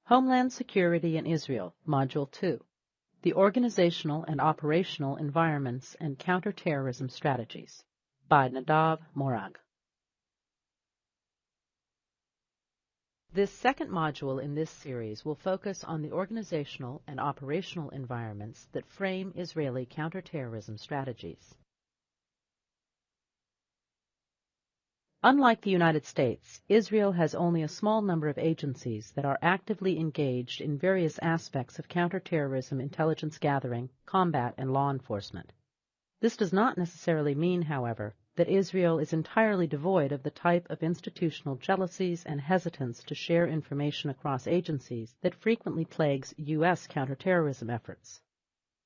Homeland Security in Israel, Module 2, The Organizational and Operational Environments and Counterterrorism Strategies, by Nadav Morag. This second module in this series will focus on the organizational and operational environments that frame Israeli counterterrorism strategies. Unlike the United States, Israel has only a small number of agencies that are actively engaged in various aspects of counterterrorism intelligence gathering, combat, and law enforcement. This does not necessarily mean, however, that Israel is entirely devoid of the type of institutional jealousies and hesitance to share information across agencies that frequently plagues U.S. counterterrorism efforts.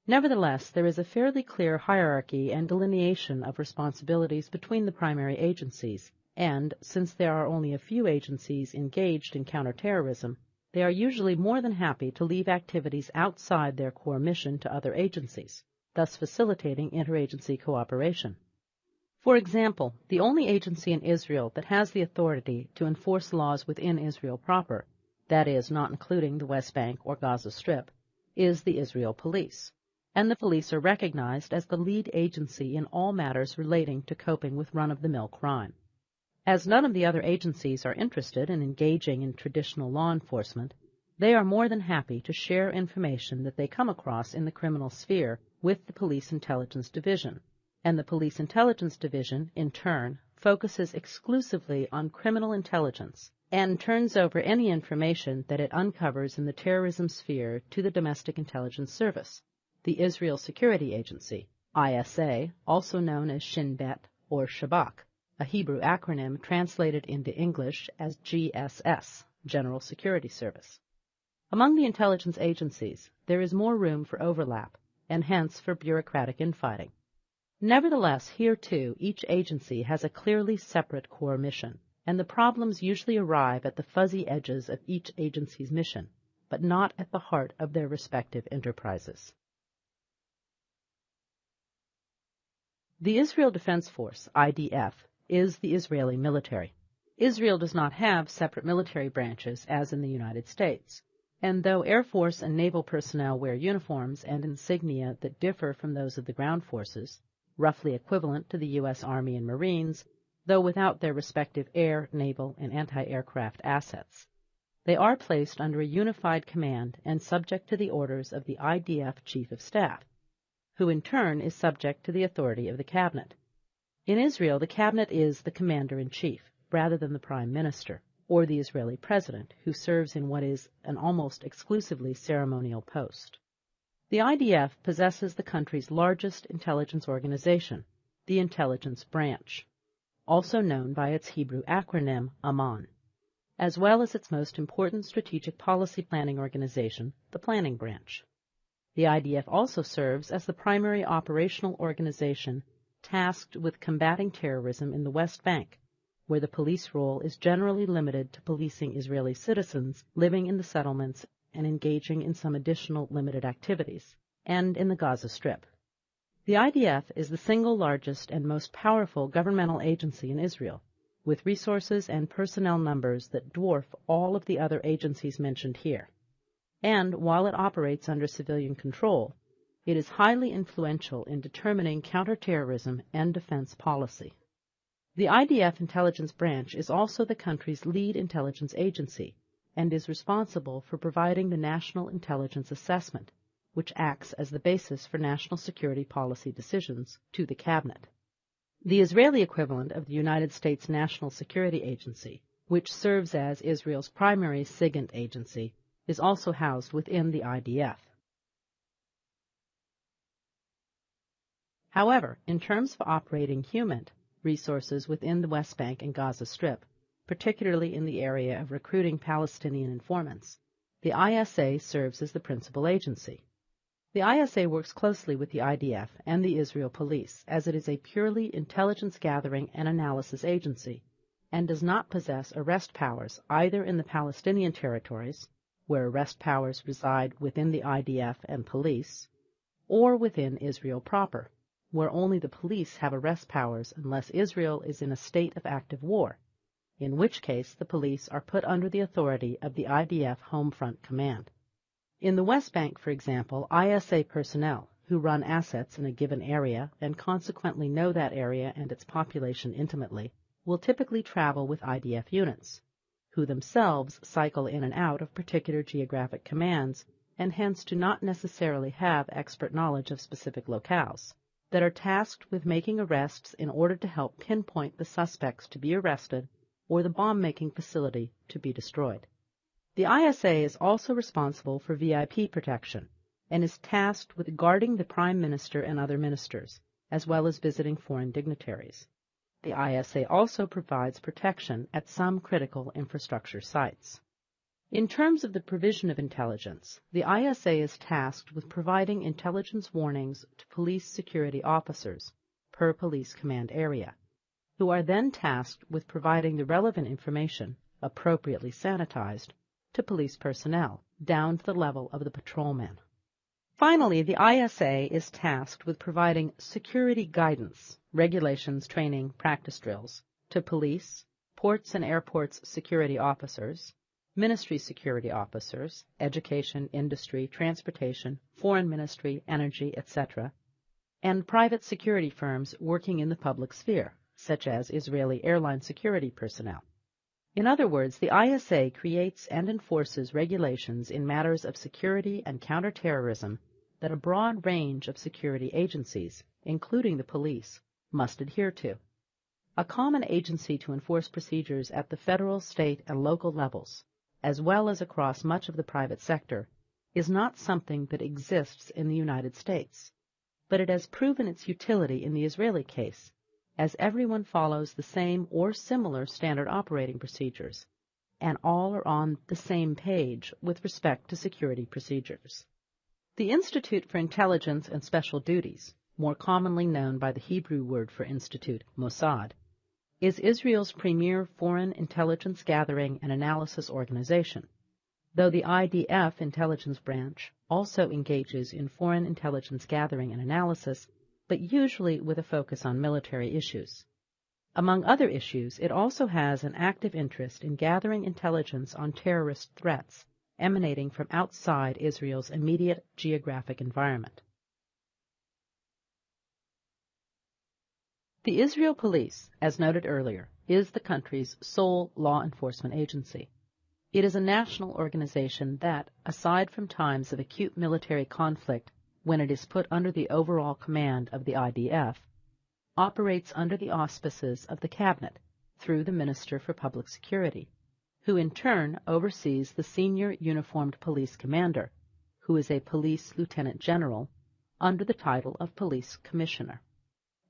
Nevertheless, there is a fairly clear hierarchy and delineation of responsibilities between the primary agencies, and, since there are only a few agencies engaged in counterterrorism, they are usually more than happy to leave activities outside their core mission to other agencies, thus facilitating interagency cooperation. For example, the only agency in Israel that has the authority to enforce laws within Israel proper, that is, not including the West Bank or Gaza Strip, is the Israel Police, and the police are recognized as the lead agency in all matters relating to coping with run-of-the-mill crime. As none of the other agencies are interested in engaging in traditional law enforcement, they are more than happy to share information that they come across in the criminal sphere with the Police Intelligence Division, and the Police Intelligence Division, in turn, focuses exclusively on criminal intelligence and turns over any information that it uncovers in the terrorism sphere to the Domestic Intelligence Service, the Israel Security Agency, ISA, also known as Shin Bet or Shabak, a Hebrew acronym translated into English as GSS, General Security Service. Among the intelligence agencies, there is more room for overlap, and hence for bureaucratic infighting. Nevertheless, here too, each agency has a clearly separate core mission, and the problems usually arrive at the fuzzy edges of each agency's mission, but not at the heart of their respective enterprises. The Israel Defense Force, IDF, is the Israeli military. Israel does not have separate military branches as in the United States, and though Air Force and naval personnel wear uniforms and insignia that differ from those of the ground forces, roughly equivalent to the U.S. Army and Marines, though without their respective air, naval, and anti-aircraft assets, they are placed under a unified command and subject to the orders of the IDF Chief of Staff, who in turn is subject to the authority of the Cabinet. In Israel, the Cabinet is the Commander-in-Chief, rather than the Prime Minister, or the Israeli President, who serves in what is an almost exclusively ceremonial post. The IDF possesses the country's largest intelligence organization, the Intelligence Branch, also known by its Hebrew acronym Amman, as well as its most important strategic policy planning organization, the Planning Branch. The IDF also serves as the primary operational organization tasked with combating terrorism in the West Bank, where the police role is generally limited to policing Israeli citizens living in the settlements and engaging in some additional limited activities, and in the Gaza Strip. The IDF is the single largest and most powerful governmental agency in Israel, with resources and personnel numbers that dwarf all of the other agencies mentioned here. And while it operates under civilian control, it is highly influential in determining counterterrorism and defense policy. The IDF Intelligence Branch is also the country's lead intelligence agency and is responsible for providing the National Intelligence Assessment, which acts as the basis for national security policy decisions, to the Cabinet. The Israeli equivalent of the United States National Security Agency, which serves as Israel's primary SIGINT agency, is also housed within the IDF. However, in terms of operating human resources within the West Bank and Gaza Strip, particularly in the area of recruiting Palestinian informants, the ISA serves as the principal agency. The ISA works closely with the IDF and the Israel Police, as it is a purely intelligence gathering and analysis agency, and does not possess arrest powers either in the Palestinian territories, where arrest powers reside within the IDF and police, or within Israel proper, where only the police have arrest powers unless Israel is in a state of active war, in which case the police are put under the authority of the IDF Home Front Command. In the West Bank, for example, ISA personnel, who run assets in a given area and consequently know that area and its population intimately, will typically travel with IDF units, who themselves cycle in and out of particular geographic commands and hence do not necessarily have expert knowledge of specific locales, that are tasked with making arrests in order to help pinpoint the suspects to be arrested or the bomb-making facility to be destroyed. The ISA is also responsible for VIP protection and is tasked with guarding the Prime Minister and other ministers, as well as visiting foreign dignitaries. The ISA also provides protection at some critical infrastructure sites. In terms of the provision of intelligence, the ISA is tasked with providing intelligence warnings to police security officers per police command area, who are then tasked with providing the relevant information, appropriately sanitized, to police personnel, down to the level of the patrolman. Finally, the ISA is tasked with providing security guidance, regulations, training, practice drills, to police, ports and airports security officers, ministry security officers, education, industry, transportation, foreign ministry, energy, etc., and private security firms working in the public sphere, such as Israeli airline security personnel. In other words, the ISA creates and enforces regulations in matters of security and counterterrorism that a broad range of security agencies, including the police, must adhere to. A common agency to enforce procedures at the federal, state, and local levels, as well as across much of the private sector, is not something that exists in the United States, but it has proven its utility in the Israeli case, as everyone follows the same or similar standard operating procedures, and all are on the same page with respect to security procedures. The Institute for Intelligence and Special Duties, more commonly known by the Hebrew word for institute, Mossad, is Israel's premier foreign intelligence gathering and analysis organization, though the IDF intelligence branch also engages in foreign intelligence gathering and analysis, but usually with a focus on military issues. Among other issues, it also has an active interest in gathering intelligence on terrorist threats emanating from outside Israel's immediate geographic environment. The Israel Police, as noted earlier, is the country's sole law enforcement agency. It is a national organization that, aside from times of acute military conflict when it is put under the overall command of the IDF, operates under the auspices of the Cabinet through the Minister for Public Security, who in turn oversees the senior uniformed police commander, who is a police lieutenant general, under the title of police commissioner.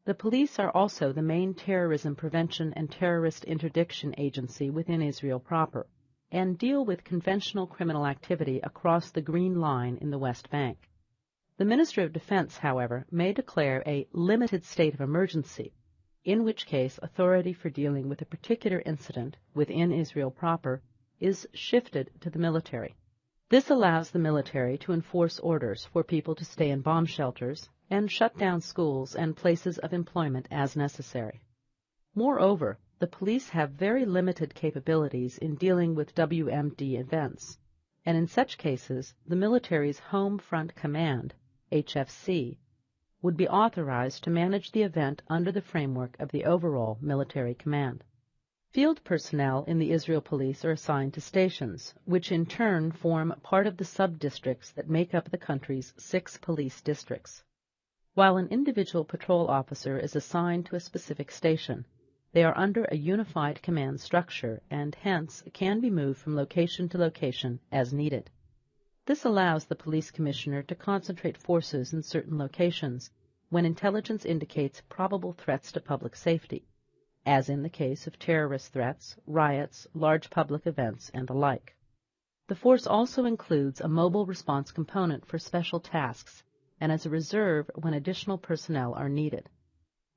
The police are also the main terrorism prevention and terrorist interdiction agency within Israel proper, and deal with conventional criminal activity across the Green Line in the West Bank. The Minister of Defense, however, may declare a limited state of emergency, in which case authority for dealing with a particular incident within Israel proper is shifted to the military. This allows the military to enforce orders for people to stay in bomb shelters and shut down schools and places of employment as necessary. Moreover, the police have very limited capabilities in dealing with WMD events, and in such cases, the military's Home Front Command, HFC, would be authorized to manage the event under the framework of the overall military command. Field personnel in the Israel Police are assigned to stations, which in turn form part of the sub-districts that make up the country's 6 police districts. While an individual patrol officer is assigned to a specific station, they are under a unified command structure and hence can be moved from location to location as needed. This allows the police commissioner to concentrate forces in certain locations when intelligence indicates probable threats to public safety, as in the case of terrorist threats, riots, large public events, and the like. The force also includes a mobile response component for special tasks and as a reserve when additional personnel are needed.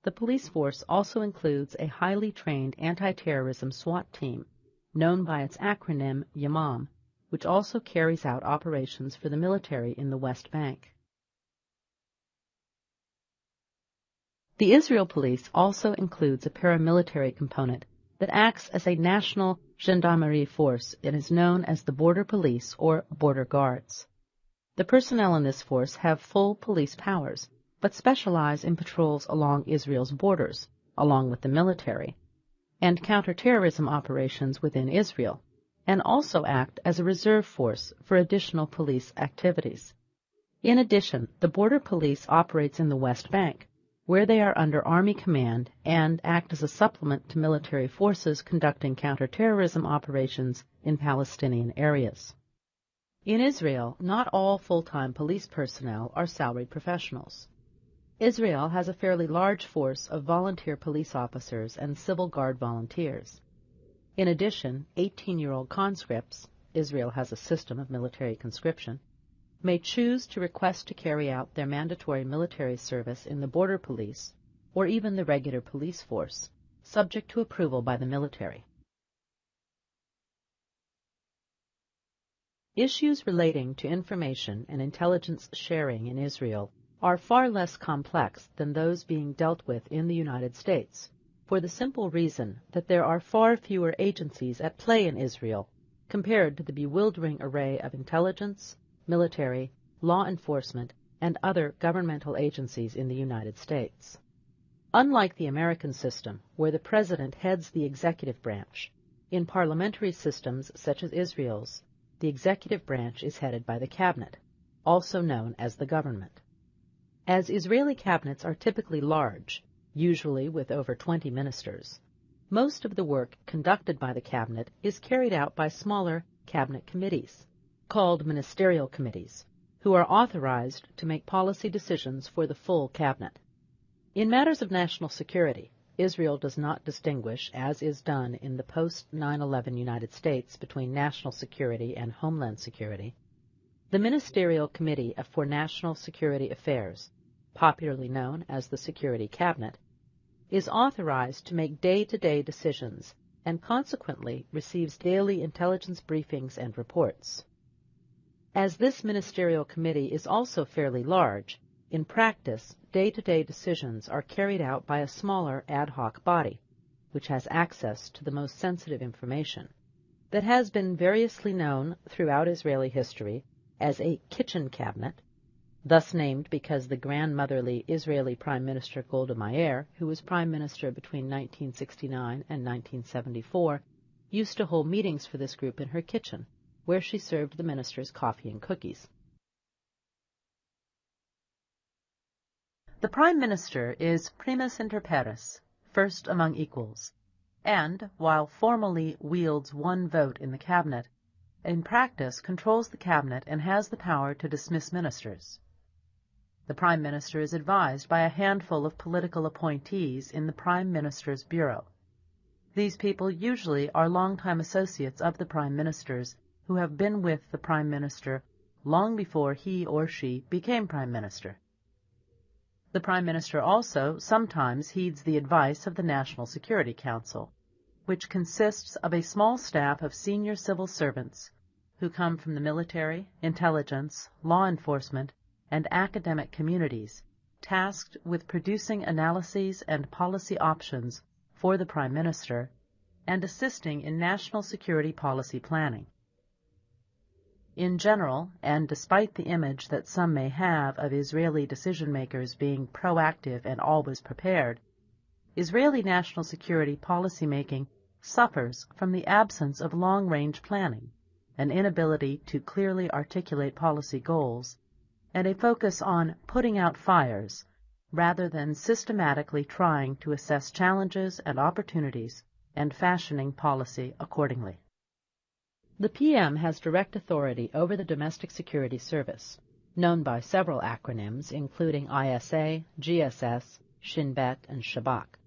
The police force also includes a highly trained anti-terrorism SWAT team, known by its acronym YAMAM, which also carries out operations for the military in the West Bank. The Israel Police also includes a paramilitary component that acts as a national gendarmerie force and is known as the Border Police or Border Guards. The personnel in this force have full police powers, but specialize in patrols along Israel's borders, along with the military, and counterterrorism operations within Israel, and also act as a reserve force for additional police activities. In addition, the Border Police operates in the West Bank, where they are under Army command and act as a supplement to military forces conducting counterterrorism operations in Palestinian areas. In Israel, not all full-time police personnel are salaried professionals. Israel has a fairly large force of volunteer police officers and civil guard volunteers. In addition, 18-year-old conscripts, Israel has a system of military conscription, may choose to request to carry out their mandatory military service in the border police or even the regular police force, subject to approval by the military. Issues relating to information and intelligence sharing in Israel are far less complex than those being dealt with in the United States, for the simple reason that there are far fewer agencies at play in Israel compared to the bewildering array of intelligence, military, law enforcement, and other governmental agencies in the United States. Unlike the American system, where the president heads the executive branch, in parliamentary systems such as Israel's, the executive branch is headed by the cabinet, also known as the government. As Israeli cabinets are typically large, usually with over 20 ministers, most of the work conducted by the cabinet is carried out by smaller cabinet committees, called ministerial committees, who are authorized to make policy decisions for the full cabinet. In matters of national security, Israel does not distinguish, as is done in the post-9/11 United States, between national security and Homeland Security. The Ministerial Committee for National Security Affairs, popularly known as the Security Cabinet, is authorized to make day-to-day decisions and consequently receives daily intelligence briefings and reports. As this ministerial committee is also fairly large, in practice, day-to-day decisions are carried out by a smaller ad hoc body, which has access to the most sensitive information, that has been variously known throughout Israeli history as a kitchen cabinet, thus named because the grandmotherly Israeli Prime Minister Golda Meir, who was Prime Minister between 1969 and 1974, used to hold meetings for this group in her kitchen, where she served the ministers coffee and cookies. The Prime Minister is primus inter pares, first among equals, and, while formally wields one vote in the cabinet, in practice controls the cabinet and has the power to dismiss ministers. The Prime Minister is advised by a handful of political appointees in the Prime Minister's Bureau. These people usually are longtime associates of the Prime Ministers who have been with the Prime Minister long before he or she became Prime Minister. The Prime Minister also sometimes heeds the advice of the National Security Council, which consists of a small staff of senior civil servants who come from the military, intelligence, law enforcement, and academic communities, tasked with producing analyses and policy options for the Prime Minister and assisting in national security policy planning. In general, and despite the image that some may have of Israeli decision-makers being proactive and always prepared, Israeli national security policy-making suffers from the absence of long-range planning, an inability to clearly articulate policy goals, and a focus on putting out fires rather than systematically trying to assess challenges and opportunities and fashioning policy accordingly. The PM has direct authority over the Domestic Security Service, known by several acronyms including ISA, GSS, Shin Bet, and Shabak,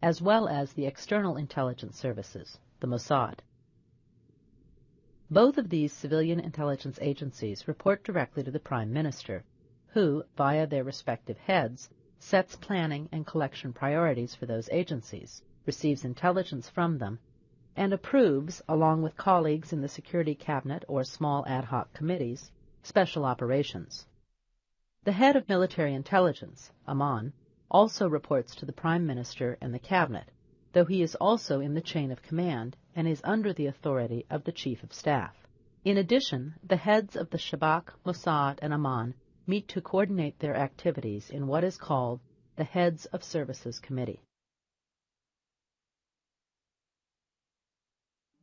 as well as the External Intelligence Services, the Mossad. Both of these civilian intelligence agencies report directly to the Prime Minister, who, via their respective heads, sets planning and collection priorities for those agencies, receives intelligence from them, and approves, along with colleagues in the Security Cabinet or small ad hoc committees, special operations. The head of military intelligence, Amman, also reports to the Prime Minister and the Cabinet, though he is also in the chain of command and is under the authority of the Chief of Staff. In addition, the heads of the Shabak, Mossad, and Amman meet to coordinate their activities in what is called the Heads of Services Committee.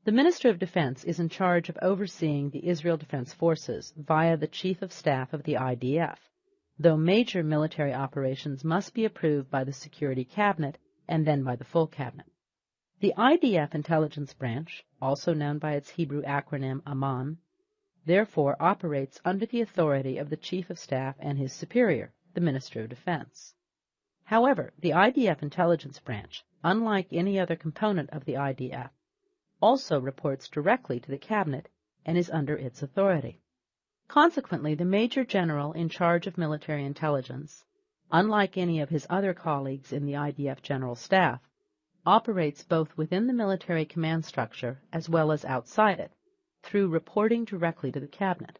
The Minister of Defense is in charge of overseeing the Israel Defense Forces via the Chief of Staff of the IDF, though major military operations must be approved by the Security Cabinet and then by the full Cabinet. The IDF Intelligence Branch, also known by its Hebrew acronym Amman, therefore operates under the authority of the Chief of Staff and his superior, the Minister of Defense. However, the IDF Intelligence Branch, unlike any other component of the IDF, also reports directly to the Cabinet and is under its authority. Consequently, the Major General in charge of military intelligence, unlike any of his other colleagues in the IDF General Staff, operates both within the military command structure as well as outside it, through reporting directly to the Cabinet.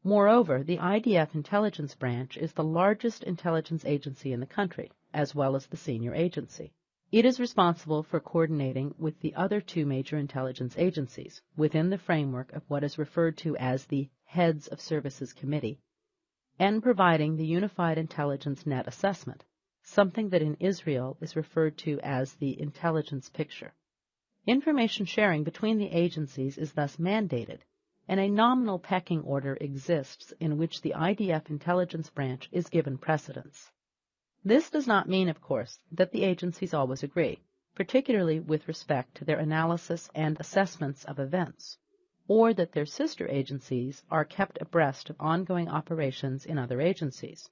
Moreover, the IDF Intelligence Branch is the largest intelligence agency in the country, as well as the senior agency. It is responsible for coordinating with the other two major intelligence agencies within the framework of what is referred to as the Heads of Services Committee, and providing the Unified Intelligence Net Assessment, something that in Israel is referred to as the intelligence picture. Information sharing between the agencies is thus mandated, and a nominal pecking order exists in which the IDF Intelligence Branch is given precedence. This does not mean, of course, that the agencies always agree, particularly with respect to their analysis and assessments of events, or that their sister agencies are kept abreast of ongoing operations in other agencies.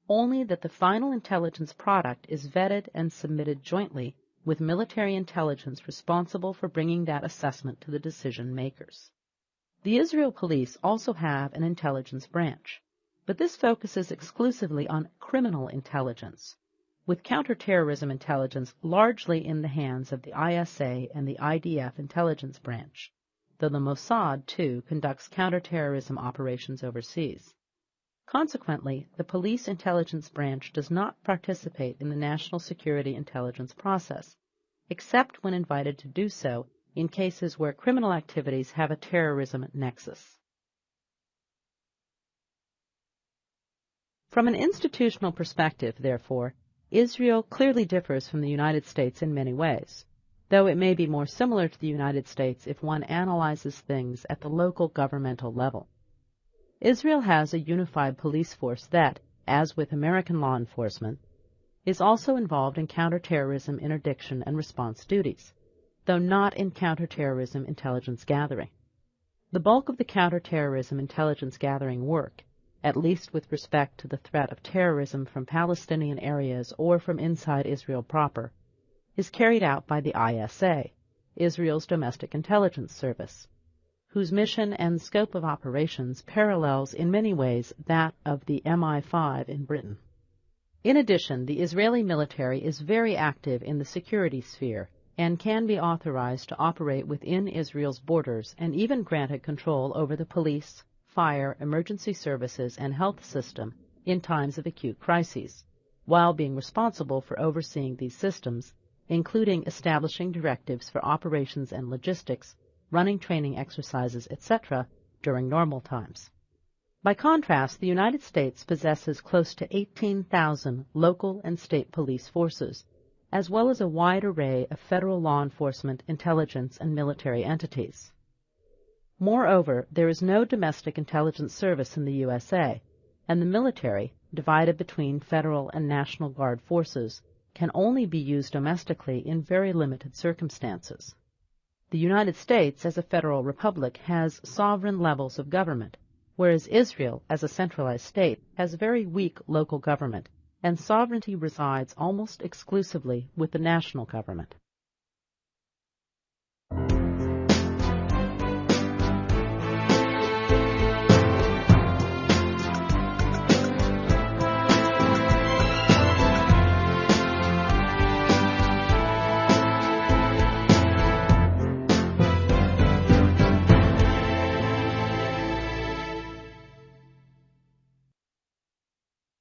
Only that the final intelligence product is vetted and submitted jointly with military intelligence responsible for bringing that assessment to the decision makers. The Israel Police also have an intelligence branch, but this focuses exclusively on criminal intelligence, with counterterrorism intelligence largely in the hands of the ISA and the IDF Intelligence Branch, though the Mossad, too, conducts counterterrorism operations overseas. Consequently, the Police Intelligence Branch does not participate in the national security intelligence process, except when invited to do so in cases where criminal activities have a terrorism nexus. From an institutional perspective, therefore, Israel clearly differs from the United States in many ways, though it may be more similar to the United States if one analyzes things at the local governmental level. Israel has a unified police force that, as with American law enforcement, is also involved in counterterrorism interdiction and response duties, though not in counterterrorism intelligence gathering. The bulk of the counterterrorism intelligence gathering work, at least with respect to the threat of terrorism from Palestinian areas or from inside Israel proper, is carried out by the ISA, Israel's Domestic Intelligence Service, whose mission and scope of operations parallels in many ways that of the MI5 in Britain. In addition, the Israeli military is very active in the security sphere and can be authorized to operate within Israel's borders and even granted control over the police, fire, emergency services, and health system in times of acute crises, while being responsible for overseeing these systems, including establishing directives for operations and logistics, running training exercises, etc., during normal times. By contrast, the United States possesses close to 18,000 local and state police forces, as well as a wide array of federal law enforcement, intelligence, and military entities. Moreover, there is no domestic intelligence service in the USA, and the military, divided between federal and National Guard forces, can only be used domestically in very limited circumstances. The United States, as a federal republic, has sovereign levels of government, whereas Israel, as a centralized state, has very weak local government, and sovereignty resides almost exclusively with the national government.